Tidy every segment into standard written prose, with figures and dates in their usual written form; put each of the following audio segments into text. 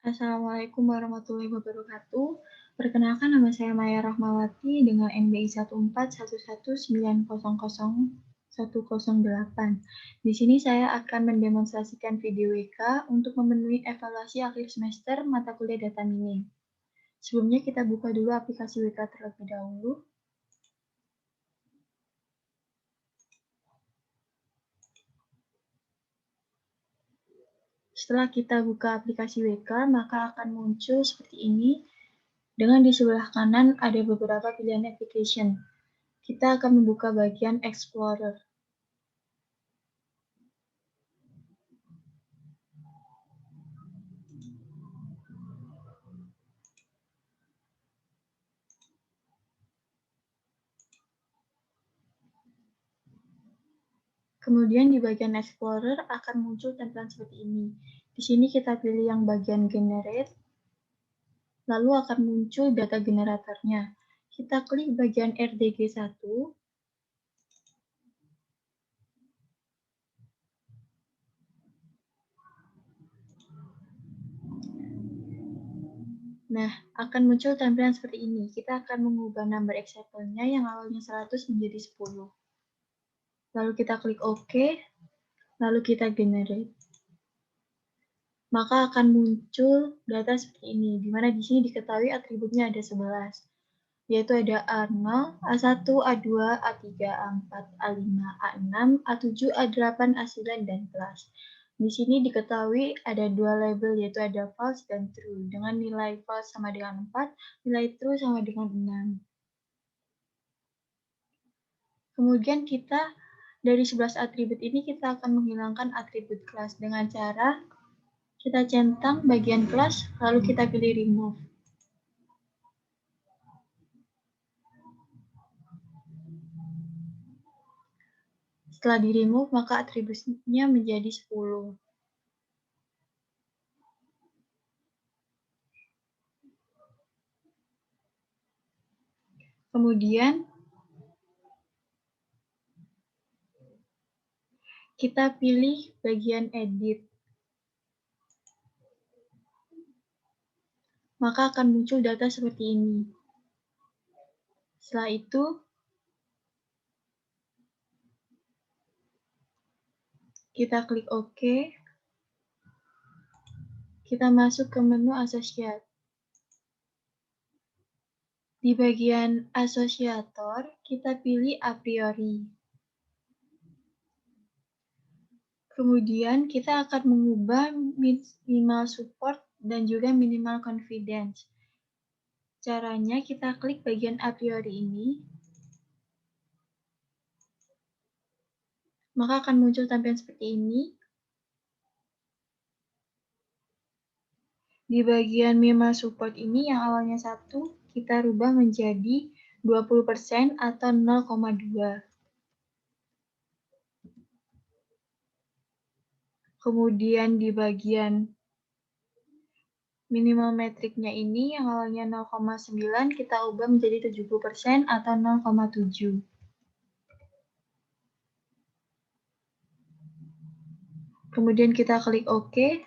Assalamualaikum warahmatullahi wabarakatuh. Perkenalkan nama saya Maya Rahmawati dengan NBI 14111000108. Di sini saya akan mendemonstrasikan video WK untuk memenuhi evaluasi akhir semester mata kuliah data mining. Sebelumnya kita buka dulu aplikasi WK terlebih dahulu. Setelah kita buka aplikasi WK, maka akan muncul seperti ini. Dengan di sebelah kanan ada beberapa pilihan application. Kita akan membuka bagian Explorer. Kemudian di bagian Explorer akan muncul tampilan seperti ini. Di sini kita pilih yang bagian Generate, lalu akan muncul data generatornya. Kita klik bagian RDG1, nah, akan muncul tampilan seperti ini. Kita akan mengubah number example-nya yang awalnya 100 menjadi 10. Lalu kita klik OK, lalu kita generate. Maka akan muncul data seperti ini, di mana di sini diketahui atributnya ada 11, yaitu ada A0, A1, A2, A3, A4, A5, A6, A7, A8, A9, dan kelas. Di sini diketahui ada dua label, yaitu ada false dan true, dengan nilai false sama dengan 4, nilai true sama dengan 6. Kemudian kita dari 11 atribut ini kita akan menghilangkan atribut kelas dengan cara kita centang bagian kelas, lalu kita pilih remove. Setelah di-remove, maka atributnya menjadi 10. Kemudian, kita pilih bagian edit. Maka akan muncul data seperti ini. Setelah itu, kita klik OK. Kita masuk ke menu Associate. Di bagian Associator, kita pilih a priori. Kemudian, kita akan mengubah minimal support dan juga minimal confidence. Caranya, kita klik bagian a priori ini. Maka akan muncul tampilan seperti ini. Di bagian minimal support ini yang awalnya 1, kita rubah menjadi 20% atau 0,2. Kemudian di bagian minimal metriknya ini yang awalnya 0,9 kita ubah menjadi 70% atau 0,7. Kemudian kita klik OK,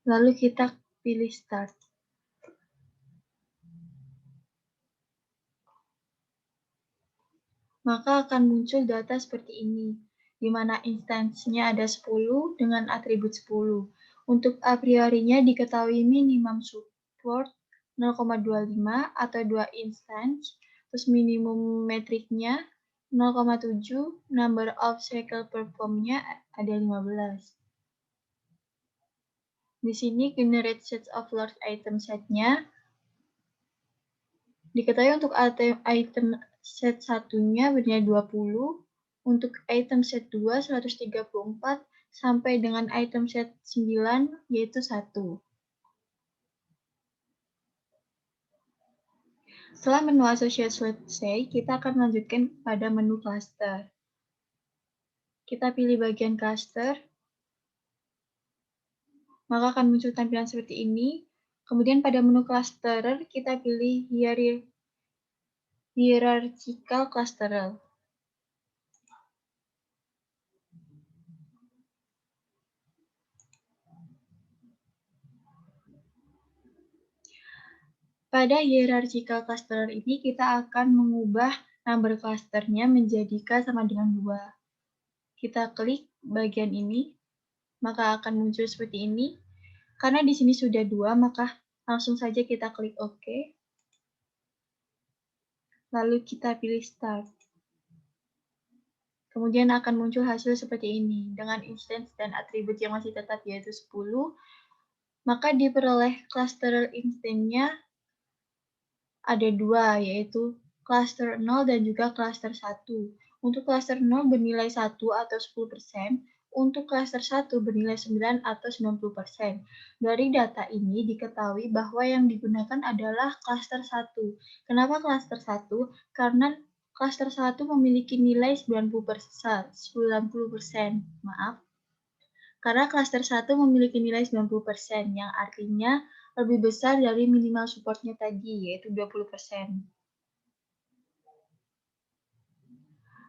lalu kita pilih Start. Maka akan muncul data seperti ini, di mana instansinya ada 10 dengan atribut 10. Untuk a priorinya diketahui minimum support 0,25 atau 2 instance, terus minimum metriknya 0,7, number of cycle perform-nya ada 15. Di sini generate set of large item set-nya diketahui untuk item set satunya bernilai 20, untuk item set 2 134, sampai dengan item set 9 yaitu 1. Setelah menu associate selesai, kita akan melanjutkan pada menu cluster. Kita pilih bagian cluster, maka akan muncul tampilan seperti ini. Kemudian pada menu cluster, kita pilih hierarchical cluster. Pada hierarchical cluster ini kita akan mengubah number clusternya menjadi K sama dengan 2. Kita klik bagian ini, maka akan muncul seperti ini. Karena di sini sudah 2, maka langsung saja kita klik OK. Lalu kita pilih Start. Kemudian akan muncul hasil seperti ini, dengan instance dan atribut yang masih tetap yaitu 10, maka diperoleh cluster instance-nya ada 2, yaitu cluster 0 dan juga cluster 1. Untuk cluster 0 bernilai 1 atau 10%, untuk cluster 1 bernilai 9 atau 90%. Dari data ini diketahui bahwa yang digunakan adalah cluster 1. Kenapa cluster 1? Karena cluster 1 memiliki nilai 90%, maaf. Karena cluster 1 memiliki nilai 90%, yang artinya lebih besar dari minimal support-nya tadi, yaitu 20%.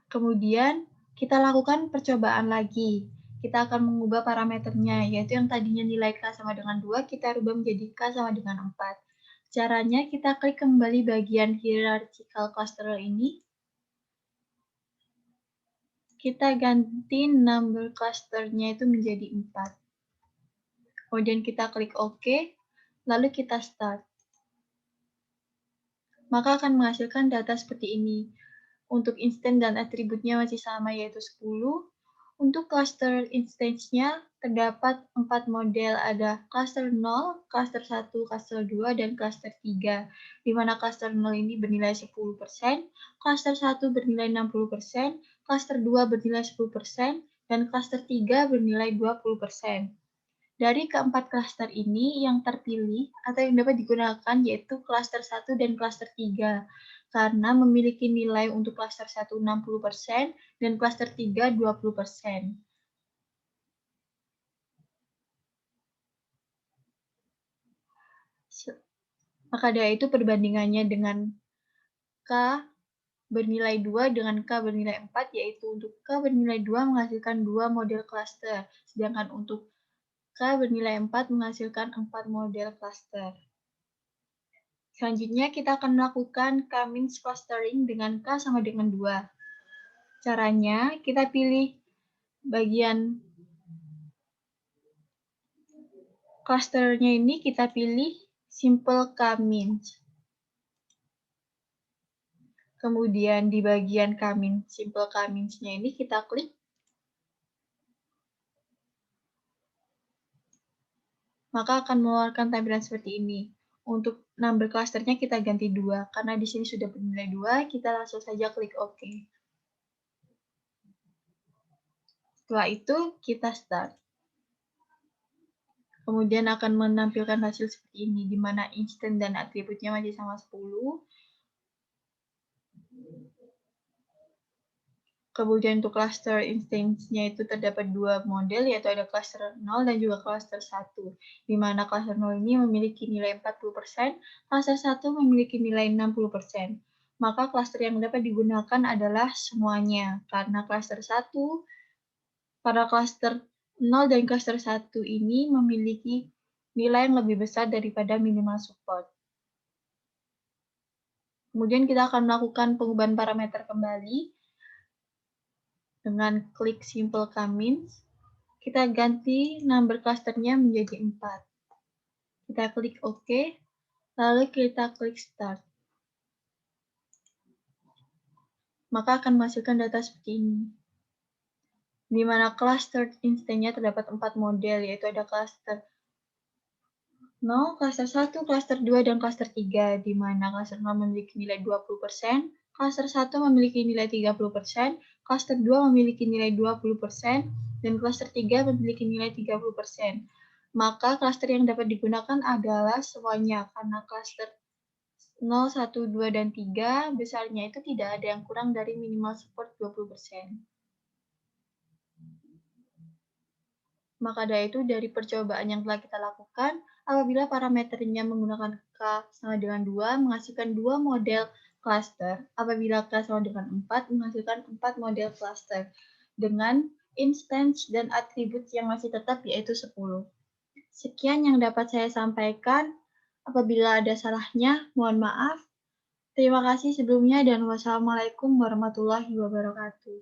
Kemudian, kita lakukan percobaan lagi. Kita akan mengubah parameternya, yaitu yang tadinya nilai K sama dengan 2, kita rubah menjadi K sama dengan 4. Caranya, kita klik kembali bagian hierarchical cluster ini. Kita ganti number clusternya itu menjadi 4. Kemudian kita klik OK, lalu kita Start. Maka akan menghasilkan data seperti ini. Untuk instance dan atributnya masih sama, yaitu 10. Untuk cluster instance-nya terdapat 4 model, ada cluster 0, cluster 1, cluster 2, dan cluster 3. Di mana cluster 0 ini bernilai 10%, cluster 1 bernilai 60%, cluster 2 bernilai 10%, dan cluster 3 bernilai 20%. Dari keempat klaster ini, yang terpilih atau yang dapat digunakan yaitu klaster 1 dan klaster 3, karena memiliki nilai untuk klaster 1 60% dan klaster 3 20%. Maka dari itu perbandingannya dengan K bernilai 2 dengan K bernilai 4, yaitu untuk K bernilai 2 menghasilkan 2 model klaster, sedangkan untuk K bernilai 4 menghasilkan 4 model klaster. Selanjutnya, kita akan melakukan K-means clustering dengan K sama dengan 2. Caranya, kita pilih bagian clusternya ini, kita pilih simple K-means. Kemudian di bagian K-means, simple K-means-nya ini kita klik. Maka akan mengeluarkan tampilan seperti ini. Untuk number clusternya kita ganti 2. Karena di sini sudah bernilai 2, kita langsung saja klik OK. Setelah itu, kita Start. Kemudian akan menampilkan hasil seperti ini, di mana instance dan atributnya masih sama 10. Kemudian untuk cluster instance-nya itu terdapat 2 model, yaitu ada cluster 0 dan juga cluster 1. Di mana cluster 0 ini memiliki nilai 40%, cluster 1 memiliki nilai 60%. Maka cluster yang dapat digunakan adalah semuanya, karena cluster 1, para cluster 0 dan cluster 1 ini memiliki nilai yang lebih besar daripada minimal support. Kemudian kita akan melakukan pengubahan parameter kembali dengan klik Simple K-means. Kita ganti number clusternya menjadi 4. Kita klik OK, lalu kita klik Start. Maka akan menghasilkan data seperti ini. Di mana cluster instance-nya terdapat 4 model, yaitu ada cluster 0, cluster 1, cluster 2, dan cluster 3, di mana cluster 0 memiliki nilai 20%, cluster 1 memiliki nilai 30%, cluster 2 memiliki nilai 20%, dan cluster 3 memiliki nilai 30%. Maka cluster yang dapat digunakan adalah semuanya, karena cluster 0, 1, 2, dan 3 besarnya itu tidak ada yang kurang dari minimal support 20%. Maka dari itu, dari percobaan yang telah kita lakukan, apabila parameternya menggunakan K sama dengan 2, menghasilkan 2 model cluster. Apabila K sama dengan 4, menghasilkan 4 model cluster. Dengan instance dan atribut yang masih tetap, yaitu 10. Sekian yang dapat saya sampaikan. Apabila ada salahnya, mohon maaf. Terima kasih sebelumnya dan wassalamualaikum warahmatullahi wabarakatuh.